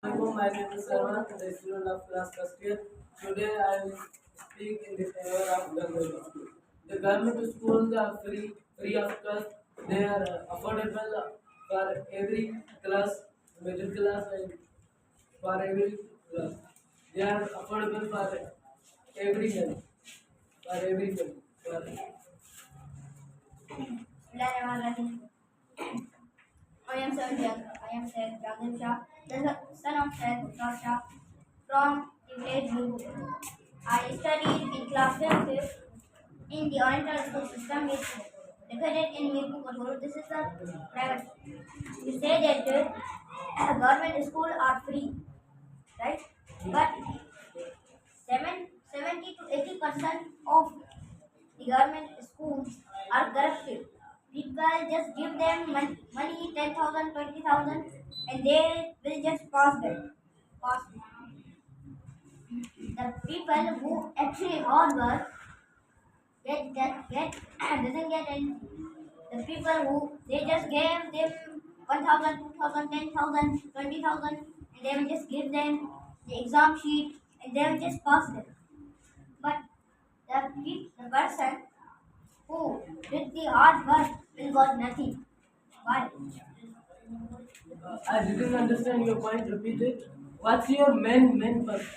Hello, my name is Sarwan, the student of class first year. Today I will speak in the favor of government school. The government schools are free of cost. They are affordable for every class, middle class, and for every class. They are affordable for everyone, for everyone. For Bismillahirrahmanirrahim. I am Syed Jagdeep Shah, the son of Syed Mustafa Shah from the village Nurpur. I studied in class 5th in the Oriental School System located in Mirpur, Kothur. This is a private school. You say that government schools are free, right? But 70 to 80% of the government schools are corrupted. People just give them money 10,000, 20,000, and they will just pass them. Pass the people who actually hard work get doesn't get any. The people who they just gave them 1,000, 2,000, 10,000, 20,000, and they will just give them the exam sheet and they will just pass them. But the person who did the hard work will got nothing. Why? I didn't understand your point. Repeat it. What's your main purpose?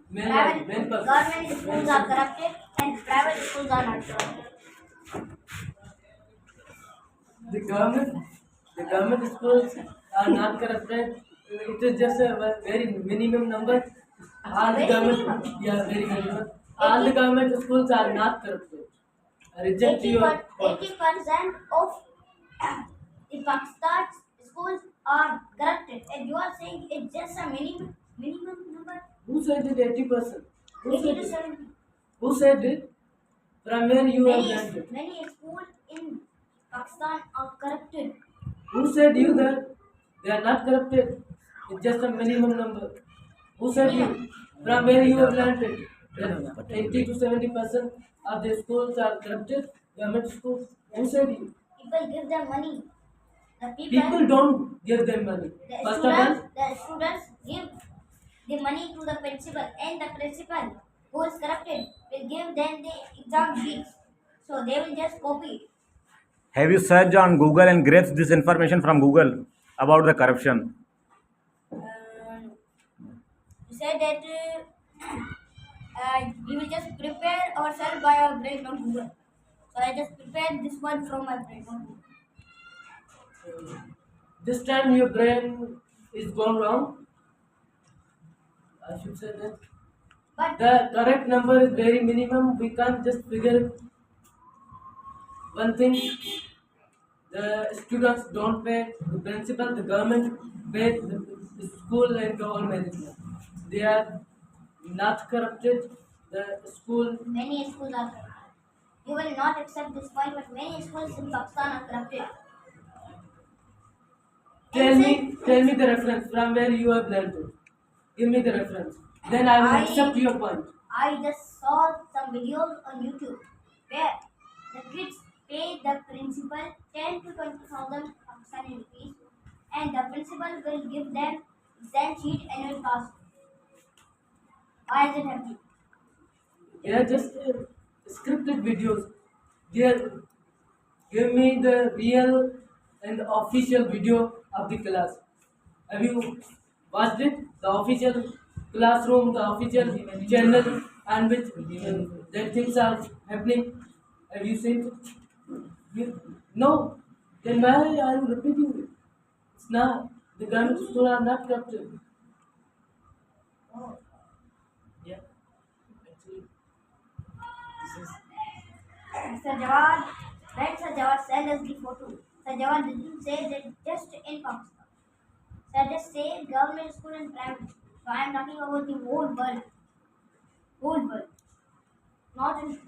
Main purpose. Government schools are corrupted and private schools are not corrupted. The government schools are not corrupted. It is just a very minimum number. All the Very government, minimum. yeah, very minimum. All the government schools are not corrupted. I reject your point. 80% of the Pakistan schools are corrupted, and you are saying it's just a minimum number. Who said it 80%? Who 80 said to it? 70. Who said it? From where you have learned it? Many schools in Pakistan are corrupted. Who said you that they are not corrupted? It's just a minimum number. Who said you? From where you have learned it? That 80 to 70% of the schools are corrupted, government schools. Who said you? People give them money. The People don't give them money. First of all, the students give the money to the principal, and the principal who is corrupted will give them the exam sheets. So they will just copy it. Have you searched on Google and grabbed this information from Google about the corruption? You said that we will just prepare ourselves by our brain on Google. So I just prepared this one from my brain on Google. this time your brain is gone wrong. I should say that. But The correct number is very minimum. We can't just figure it. One thing, the students don't pay, the principal, the government pay the school and all management. They are not corrupted. The school, many schools are corrupted. You will not accept this point, but many schools in Pakistan are corrupted. tell me the reference from where you have learned it. Give me the reference. Then I will accept your point. I just saw some videos on YouTube where the kids pay the principal 10 to 20,000 Pakistani rupees, and the principal will give them exam sheet and will pass. Why is it happening? They are just scripted videos. Give, give me the real and official video of the class. Have you watched it? The official classroom, the official channel on which that things are happening. Have you seen it? No. Then why are you repeating it? It's not. The government schools are not corrupted. Oh. Yeah. Actually, this is. Sir Jawad, when Sir Jawad sent us the photo, Sir Jawad didn't say that just in Pakistan. Sir just say government school and private school. So I am talking about the whole world. Whole world. Not in just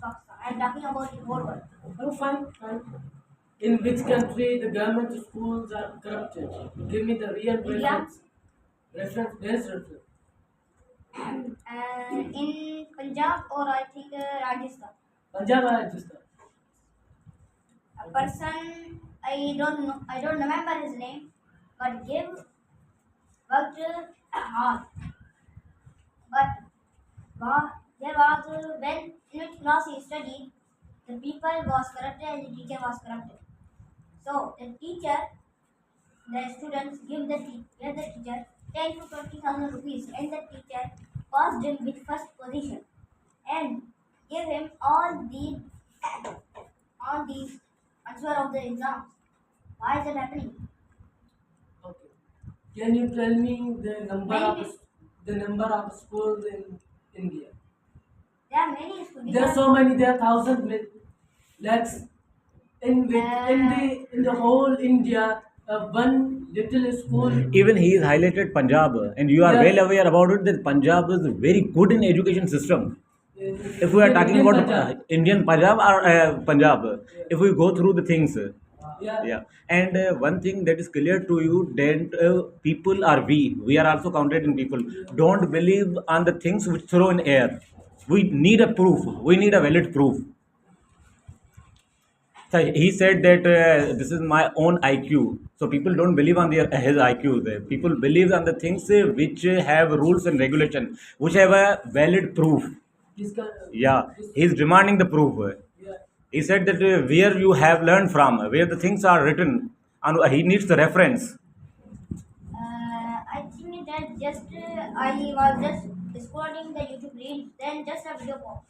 Pakistan. I am talking about the whole world. Oh, fine, fine. In which country the government schools are corrupted? Give me the real India. reference. Where's reference? In Punjab or I think Rajasthan. Punjab or Rajasthan? A person I don't know, I don't remember his name, but give worked hard, but there was when in which class he studied, the people was corrupted and the teacher was corrupted. So the teacher, the students give the teacher 10 to 20,000 rupees, and the teacher passed him with first position and gave him all the answer of the exam. Why is that happening? Okay. Can you tell me Many the number of schools in India? There are many schools. There are so many. There are thousands, lakhs. In the whole India, one little school. Even he is highlighted Punjab, and you are Yeah. well aware about it that Punjab is very good in education system. If we are talking Indian about Punjab. Indian Punjab or Punjab, if we go through the things, Yeah. and one thing that is clear to you that people are we are also counted in people. Don't believe on the things which throw in air. We need a proof. We need a valid proof. So he said that this is my own IQ. So people don't believe on his IQ. People believe on the things which have rules and regulation, which have a valid proof. This kind Yeah, this, he's demanding the proof. yeah. He said that where you have learned from, where the things are written, and he needs the reference. I think that just I was just scrolling the YouTube reels, then just a video pop.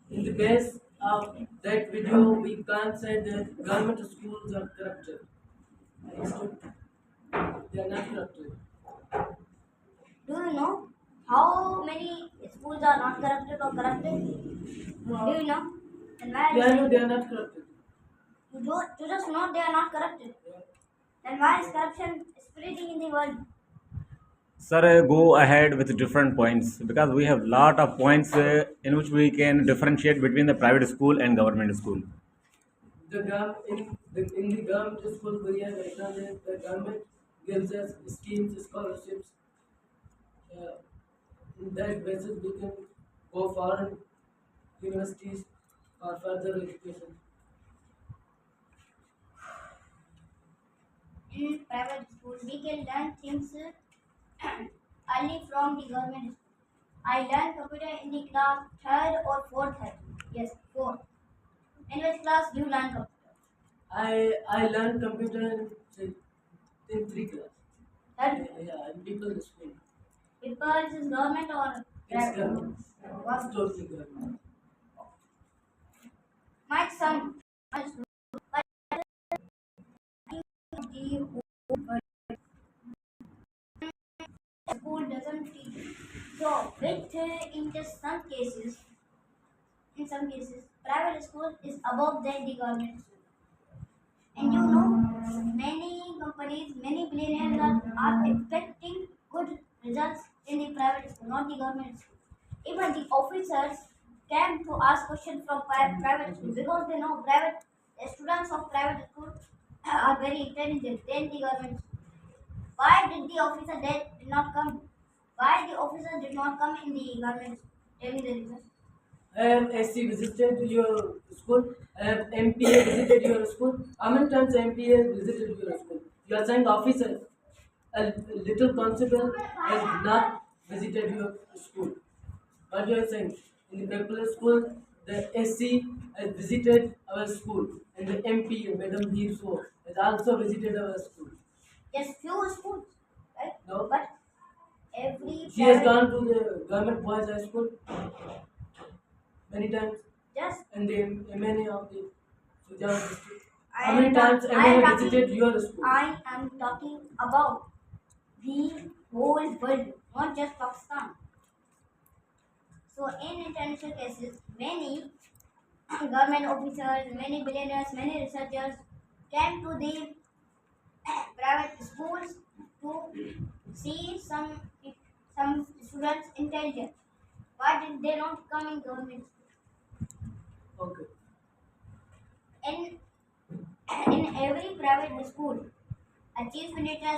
In the base of that video, we can't say that government schools are corrupted. They are not corrupted. Do you know how many schools are not corrupted or corrupted? Do you know? And why Yeah, is I know it? they are not corrupted. You just know they are not corrupted. Then why is corruption spreading in the world? Sir, go ahead with different points because we have lot of points in which we can differentiate between the private school and government school. In the government school, we have acknowledged the government gives us schemes, scholarships. Uh, in that basis, we can go foreign universities for further education. In private school, we can learn things early from the government school. I learned computer in the class third or fourth. Yes, fourth. In which class you learn computer? I learned computer in 3 class. Third. Yeah, in people's school. People's is government or It's private? government. What? It's totally government. My son, my school, but the school doesn't teach. So, which in just some cases, in some cases, private school is above than the government school. And you know, many companies, many billionaires are expecting good results in the private school, not the government school. Even the officers came to ask questions from private school because they know the students of private school are very intelligent than the government school. Why did the officer did not come? Why the officer did not come in the government school? Tell me the reason. Have SC visited your school? Have MPA visited your school? How many times MPA visited your school? You are saying officer, a little constable has not visited your school. What you are saying? In the popular school, the SC has visited our school, and the MPA, Madam Hirso, has also visited our school. Just few schools, right? No, But every she has private- gone to the government boys high school many times, just and the MNA of the Sujat district. I How am many not- times I am MNA talking- visited your school? I am talking about the whole world, not just Pakistan. So in international cases, many government officers, many billionaires, many researchers came to the private schools to see some students intelligent. Why did they not come in government school? Okay. In every private school, a chief minister,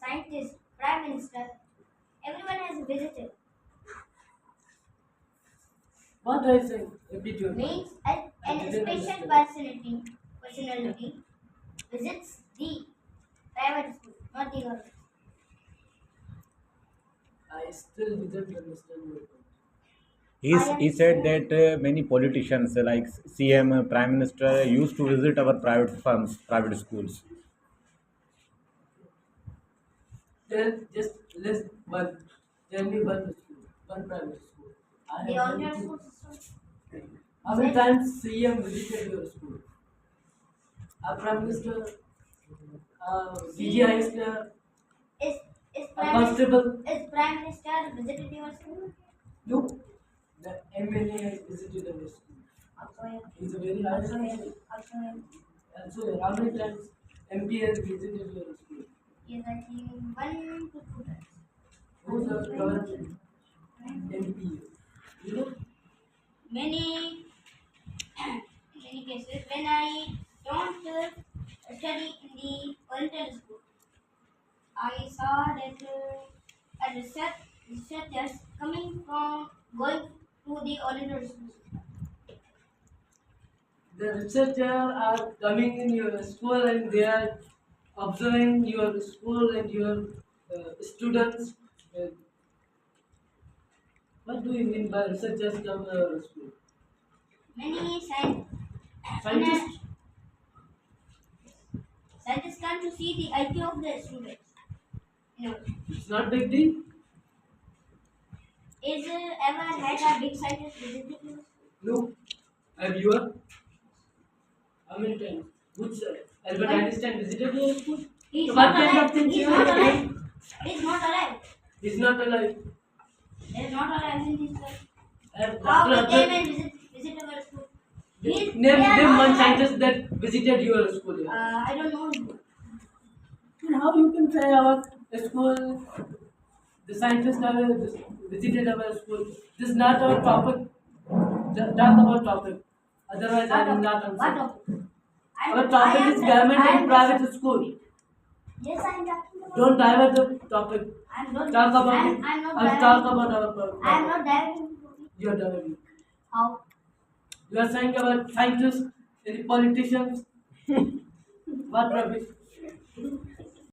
scientist, prime minister, everyone has visited. What are you saying? Repeat your Means I an didn't special understand. personality visits the private school, not the government. I still didn't understand your point. He said that many politicians like CM, Prime Minister used to visit our private firms, private schools. Just list one. Tell me one school, one private school. I The have alternate been school to. system. How many times CM visited your school? Our Prime Minister, CGI is Is a prime minister, constable. is prime minister visited your school? No, the MLA has visited our school. Also here. He's a very high Also here. official. Also here. Also, how many times MP has visited your school? Yes, I think 1 to 2 times. Who's the government MP? You know, Many many cases when I don't study in the oriental school, I saw that a researchers coming from going to the oriental school. the researchers are coming in your school and they are observing your school and your students. Uh, what do you mean by researchers come to your school? Many Scientists? scientists come to see the IQ of the students. You know, It's not big deal. is ever had a big scientist visit your school? No. Have you? How many times? Which Albert Einstein visited your school? He's So not what kind alive. of things He's you not are alive. doing? He's not alive. He's not alive. He's not alive in this world. Have How Dr. we came Abdul, and visit our school? He's, name they are name not one alive. scientist that visited your school. I don't know. And how you can say our school, the scientists have visited our school. This is not our topic. Talk about topic. Otherwise, I will not What answer. topic? Our topic is government and private school. Yes, I'm talking about. Don't divert the topic. I'm not. Talk about I'm, it. I'm not. I'll talk about our topic. I'm not diving. You're diverting. How? You are saying about scientists and the politicians. What rubbish.